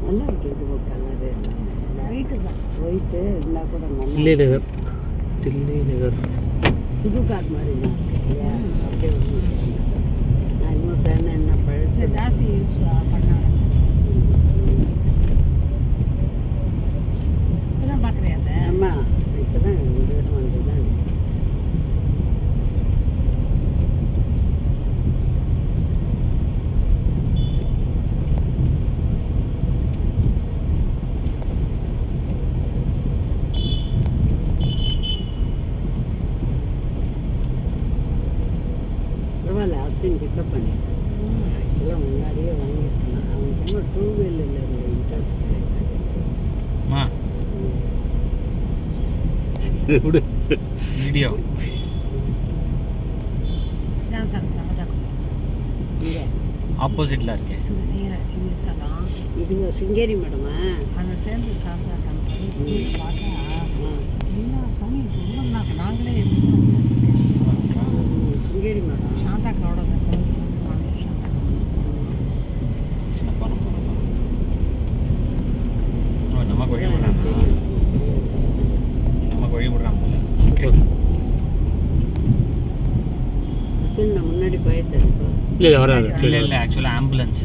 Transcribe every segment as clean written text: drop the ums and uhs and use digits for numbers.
நல்லா இருக்கு இது கலரு ஒயிட்டு தான் ஒயிட்டு இருந்தால் கூட தில்லி நகர் தில்லி நகர் புது கார் மாதிரி தான் இல்லையா அப்படியே நான் இன்னும் சேர்ந்து என்ன பழசு ஜாஸ்தி யூஸ் பண்ணாங்க இப்போதான் பார்க்குறேன் அதை ஆமாம் இப்போ தான் இந்த இடம் வந்து தான் பரவாயில்ல அஸ்வின் பிக்கப் பண்ணிட்டேன் ஆக்சுவலாக முன்னாடியே வாங்கியிருக்கேன் அவனுக்கு என்ன 2 வீலரில் இருந்த இன்ட்ரெஸ்ட் வீடியோ ஆப்போசிட்டில் இருக்கு இது சிங்கேரி மேடமா அந்த சேர்ந்து சாப்பிட்டா பார்த்தா எல்லா சாமி நாங்களே சிங்கேரி மேடம் சாந்தாக்களோட நமக்கு வழி விடுறாங்க நமக்கு வழி விடுறாங்க அஸ்வின் நான் முன்னாடி போயிட்டேன் இல்லை வராது இல்லை ஆக்சுவலாக ஆம்புலன்ஸ்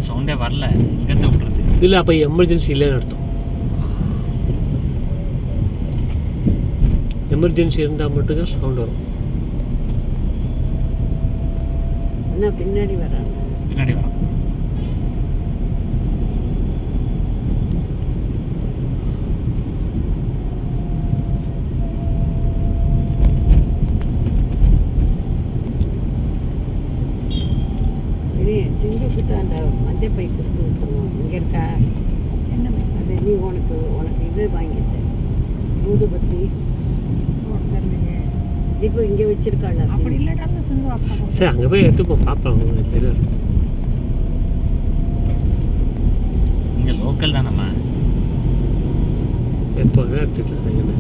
சவுண்டே வரல இங்கேருந்து விட்டுறது இல்லை அப்போ எமர்ஜென்சி இல்லைன்னு அர்த்தம் எமர்ஜென்சி இருந்தால் மட்டும்தான் சவுண்ட் வரும் என்ன பின்னாடி வராங்க சிங்கக்கிட்ட அந்த மஞ்சள் பை கொடுத்து விட்டுருவோம் இங்கே இருக்கா என்ன அது நீ உனக்கு இது வாங்கிட்டேன் ஊதுபத்தி இப்போ இங்கே வச்சிருக்காள் அப்படி இல்லாட்டாலும் சிந்து அப்பா சரி அங்கே போய் எடுத்துப்போம் பார்ப்போம் தெரியும் இங்கே லோக்கல் தான் நம்ம எப்போ எடுத்துக்கலாம் என்ன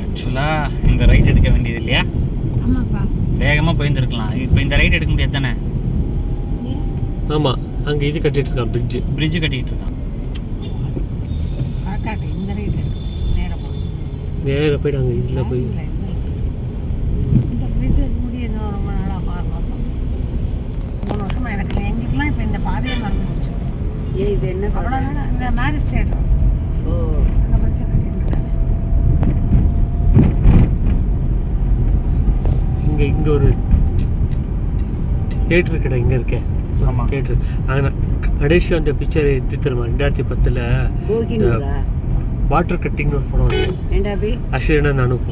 ஆக்சுவலாக இந்த ரைட் எடுக்க வேண்டியது இல்லையா ஆமாப்பா வேகமாக போயிருந்துருக்கலாம் இப்போ இந்த ரைட் எடுக்க முடியாது தானே ஆமாம் அங்கே இது கட்டிகிட்டு இருக்கான் பிரிட்ஜு கட்டிகிட்டு இருக்கான் கரெக்டாக இந்த ரைட் நேராக போய்ட்டு அங்கே இதில் போய் இந்த பிரிட்ஜ் முடிய இன்னும் ரொம்ப நாளாக 6 மாதம் 3 வருஷமாக எனக்கு எங்களுக்குலாம் இப்போ இந்த பாதையை நடந்து போச்சு ஏன் இது என்ன அவ்வளோ நாள் இந்த மேரேஜ் தேட்டர் ஓ அந்த பிரிட்ஜை கட்டிட்டு இங்கே ஒரு தியேட்டர் கடை இங்கே இருக்கேன் ஆமாம் தியேட்டர் அங்கே கடைசி அந்த பிக்சர் எடுத்து தருமா 2010 வாட்டர் கட்டிங்னு ஒரு படம் வந்து அஸ்வினா நானும்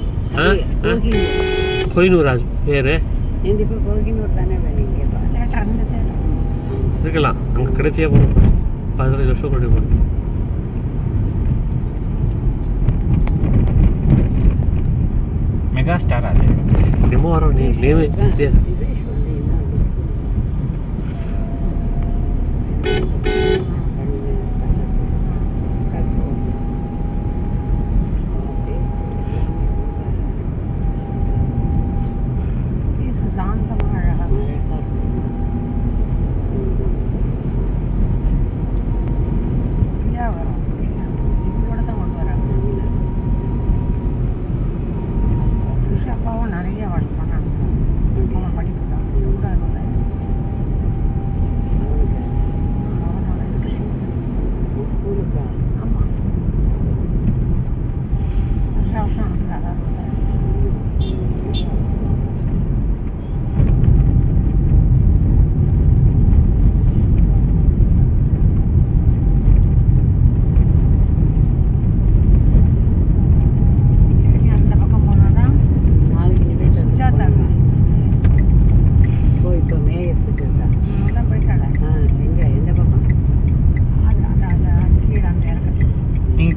கோயினூர் அது பேர் இருக்கலாம் அங்கே கடைசியாக போகணும் 15 வருஷம் கொண்டு போகணும் மெகா ஸ்டார் அது என்னமோ வரோம் நேம் தெரியாது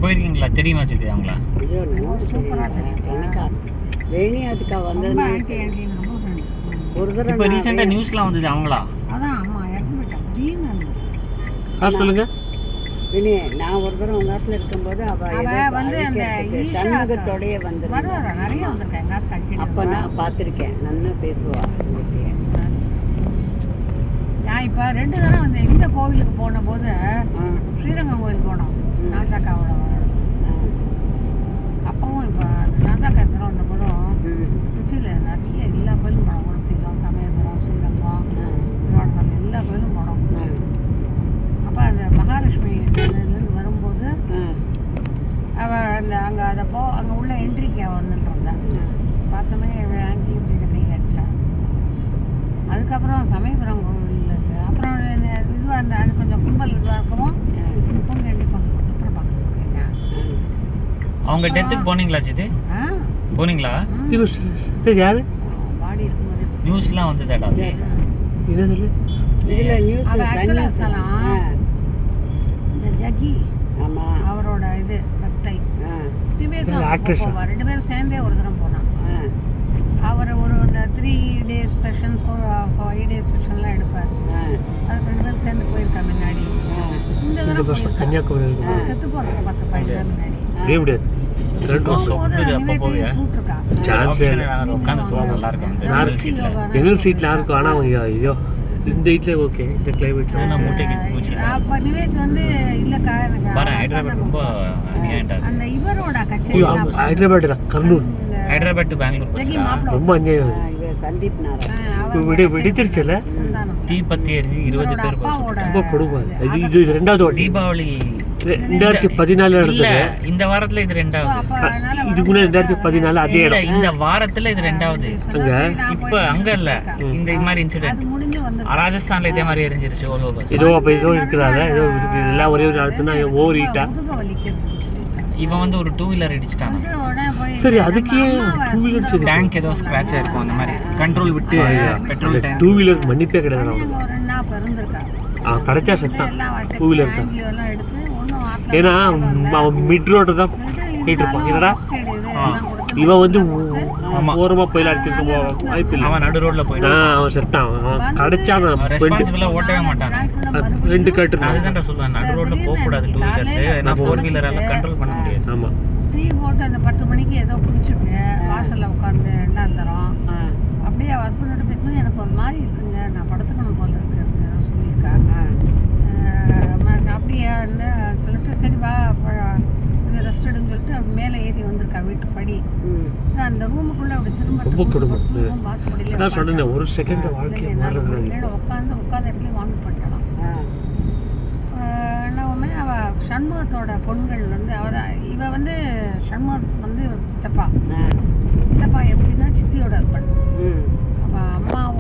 போயிருக்கீங்களா? தெரியுமா சித்தி அவங்களா? இப்போ ரீசெண்டாக நியூஸ்லாம் வந்தது அவங்களா? அதான் அம்மா இறந்து போயிட்டாங்க. சொல்லுங்க. இனி நான் ஒரு தடவை உங்க ஆத்துல இருக்கும்போது அவ வந்து அந்த ஈஷா சண்முகத்தோடயே வந்துருவா. வருவாரா நிறைய வந்திருக்கேன் எங்க ஆத்து அடிக்கடி அப்ப நான் பார்த்திருக்கேன். நல்லா பேசுவா. நான் இப்போ 2 தடவை வந்து இந்த கோவிலுக்கு போன போது ஸ்ரீரங்கம் கோவில் போனோம் நாத்தாக்காவோட. அப்பவும் இப்போ நாத்தாக்கா தடவை வந்த போதும் திருச்சியில் நிறைய எல்லா கோயிலும் போனோம். குணசீலம், சமயபுரம், ஸ்ரீரங்கம், திருவாரூர் எல்லா கோயிலும் போனோம். அப்போ அந்த மகாலட்சுமி இதுலேருந்து வரும்போது அவள் அந்த அங்கே அங்கே உள்ள என்ட்ரிக்கு அவள் வந்துட்டு இருந்தான். பார்த்தோமே ஆண்டி இப்படி இதை கை அடிச்சா. அதுக்கப்புறம் சமயபுரம் கோவில் அப்புறம் இதுவாக இருந்த அது கொஞ்சம் கும்பல் இதுவாக இருக்கவும் பொண்ணு ரெண்டு கொண்டு அப்புறம் பார்க்க. அவங்க டெத்துக்கு போனீங்களா சித்தி? போனீங்களா? சரி யாரு பாடி இருக்கும்போது நியூஸ்லாம் வந்ததாடா? என்ன சொல்லு இதுல நியூஸ் அவள் ஆக்சுவலாக சொல்லலாம் இந்த ஜக்கி ஆமா அவரோட இது பக்தை actress. போவார். 2 பேரும் சேர்ந்தே ஒரு தரம் போனான். அவர் ஒரு இந்த 3 days செஷன் 5 days செஷன்லாம் எடுப்பார். அது 2 பேரும் சேர்ந்து போயிருக்கா முன்னாடி. இந்த தடவை போயிருக்கா. கன்னியாகுமரி செத்து போகிறதுக்கு 10-15 நாள் முன்னாடி முடியாது. சொக்குது அப்போ போவியா? கூப்பிட்டுருக்கா. சான்ஸே இல்லை. உட்காந்து தூங்க நல்லா இருக்கும் ஜெனரல் சீட்ல யாருக்கும் ஆனால் அவங்க ஐயோ இந்த வீட்டில் ஓகே இந்த கிளைமேட்ல நான் மூட்டைக்கு பூச்சி அப்போ நிவேத் வந்து இல்லைக்கா எனக்கு பாரு ஹைதராபாத் ரொம்ப அநியாயம். அந்த இவரோட ஐயோ கச்சேரி ஹைதராபாத் இல்லை கர்னூல் ஹைதராபாத் டு பெங்களூர் ஜக்கி பஸ்ஸா? மாப்பிள்ளை ரொம்ப அநியாயம். இவ சந்தீப் நாராயண் இப்போ வெடிச்சிருச்சுல சந்தானம் தீப்பத்தி எரிஞ்சு 20 பேர் அப்பாவோட ரொம்ப கொடுமை. இது 2வது வாட்டி தீபாவளி 2014 இல்ல நடந்தது. இந்த வாரத்துல இது 2வது. அப்போ அதனால இதுக்கு முன்னாடி 2014 அதே இல்ல இடம் இந்த வாரத்துல இது 2வது. அங்க? இப்ப அங்க இல்ல இந்த மாதிரி இன்சிடென்ட் அது முடிஞ்சு வந்து ராஜஸ்தான்ல இதே மாதிரி எரிஞ்சிருச்சு ஓலோ பஸ். ஏதோ அப்போ ஏதோ இருக்கிறாங்க ஏதோ இருக்கு எல்லாம் ஒரே ஒரு இடத்துனா ஓவர் ஹீட்டா. முதுக வலிக்குதுன்னு சொல்லியிருக்காங்க. இவன் வந்து ஒரு 2-வீலர் இடிச்சிட்டான். வந்து உடனே போய் சரி நம்ம அதுக்கே அம்மாவை 2-வீலர் சரி டேங்க் ஏதோ ஸ்கிராட்ச் ஆயிருக்கும் அந்த மாதிரி கண்ட்ரோல் விட்டு பெட்ரோல் டேங்க் 2-வீலர் மன்னிப்பே கிடையாது அங்க ஒரு 2 நாள் பிறந்திருக்கா. கிடைச்சா செத்தான் எல்லாம் வச்சு 2-வீலர் தான். ஆங்கிலோ எல்லாம் எடுத்து ஒன்றும் ஆட்டில் ஏன்னா அவன் மிட் ரோடு தான் போயிட்டு இருப்பான். என்னடா இவன் வந்து ஓரமா போயில அடிச்சிருக்க வாய்ப்பு இல்லை. அவன் நடு ரோட்ல போயிட்டான். அவன் செத்தான். அவன் கிடைச்சா ரெஸ்பான்சிபிளா ஓட்டவே மாட்டான். 2 கட்டு அதுதான் சொல்லுவேன் நடு ரோட்ல போக கூடாது 2-வீலர்ஸ். ஏன்னா 4-வீலர் எல்லாம் கண்ட்ரோல் பண்ண முடியாது. ஆமா டீ போட்டு அந்த 10 மணிக்கு ஏதோ குடிச்சிட்டு வாசல்ல உட்காந்து எல்லாம் தரோம். அப்படியே ஹஸ்பண்டோட பேசணும் எனக்கு ஒரு மாதிரி இருக்குங்க நான் படுத்துக்கணும் போல இருக்குன்னு ஏதோ சொல்லியிருக்கா. அப்படியே சொல்லிட்டு சரி வா கொஞ்சம் ரெஸ்ட் எடுன்னு சொல்லிட்டு அப்படி மேலே ஏறி வந்திருக்கா வீட்டு படி. அந்த ரூமுக்குள்ள அப்படி ரொம்ப கொடுமை. திரும்ப வாசப்படியில அதான் சொன்னேன் ஒரு செகண்ட் வாழ்க்கையை மாறுறது. உட்காந்த இடத்துல வாங்கி பண்ணிட்டான். என்னவுமே அவள் சண்முகத்தோட பொண்கள் வந்து இவ வந்து சண்முகம் வந்து சித்தப்பா எப்படின்னா